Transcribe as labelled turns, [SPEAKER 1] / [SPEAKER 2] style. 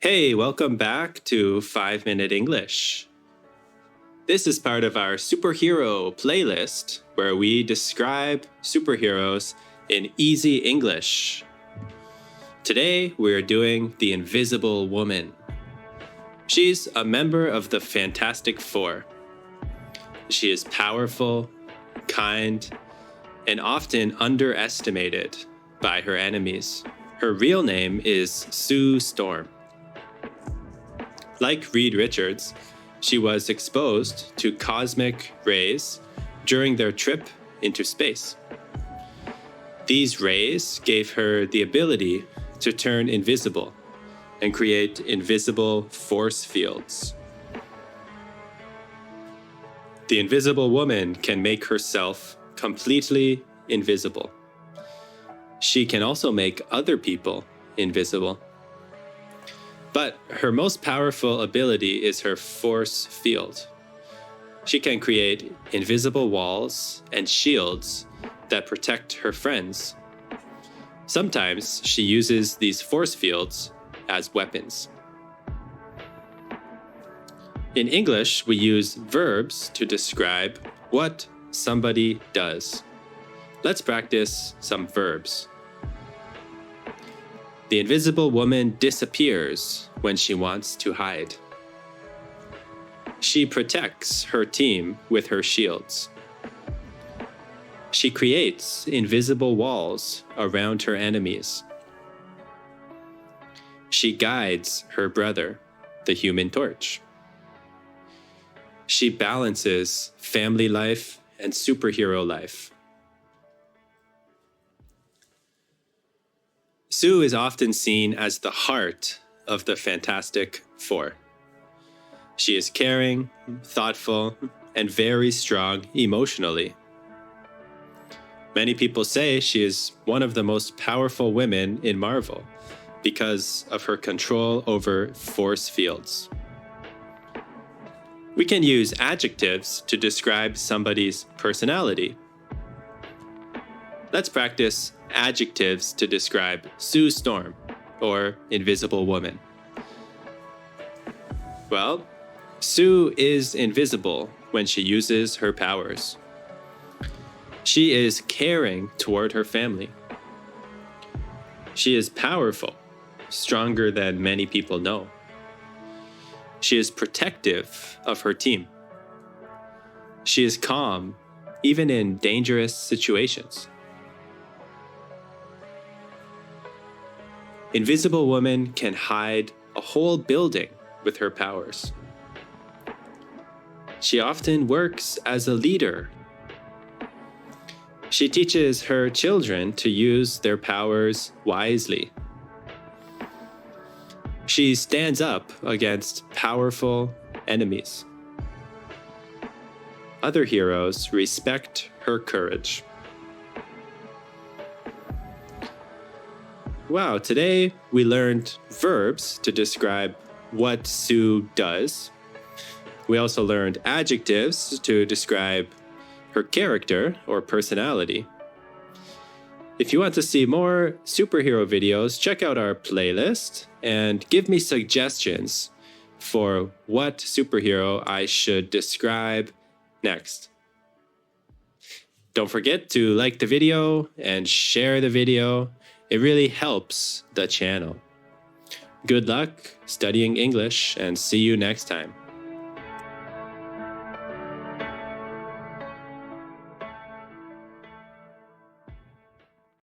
[SPEAKER 1] Hey, welcome back to 5-Minute English. This is part of our superhero playlist where we describe superheroes in easy English. Today, we're doing The Invisible Woman. She's a member of the Fantastic Four. She is powerful, kind, and often underestimated by her enemies. Her real name is Sue Storm. Like Reed Richards, she was exposed to cosmic rays during their trip into space. These rays gave her the ability to turn invisible and create invisible force fields. The Invisible Woman can make herself completely invisible. She can also make other people invisible. But her most powerful ability is her force field. She can create invisible walls and shields that protect her friends. Sometimes she uses these force fields as weapons. In English, we use verbs to describe what somebody does. Let's practice some verbs. The Invisible Woman disappears when she wants to hide. She protects her team with her shields. She creates invisible walls around her enemies. She guides her brother, the Human Torch. She balances family life and superhero life. Sue is often seen as the heart of the Fantastic Four. She is caring, thoughtful, and very strong emotionally. Many people say she is one of the most powerful women in Marvel because of her control over force fields. We can use adjectives to describe somebody's personality. Let's practice adjectives to describe Sue Storm, or Invisible Woman. Well, Sue is invisible when she uses her powers. She is caring toward her family. She is powerful, stronger than many people know. She is protective of her team. She is calm, even in dangerous situations. Invisible Woman can hide a whole building with her powers. She often works as a leader. She teaches her children to use their powers wisely. She stands up against powerful enemies. Other heroes respect her courage. Wow, today we learned verbs to describe what Sue does. We also learned adjectives to describe her character or personality. If you want to see more superhero videos, check out our playlist and give me suggestions for what superhero I should describe next. Don't forget to like the video and share the video. It really helps the channel. Good luck studying English and see you next time.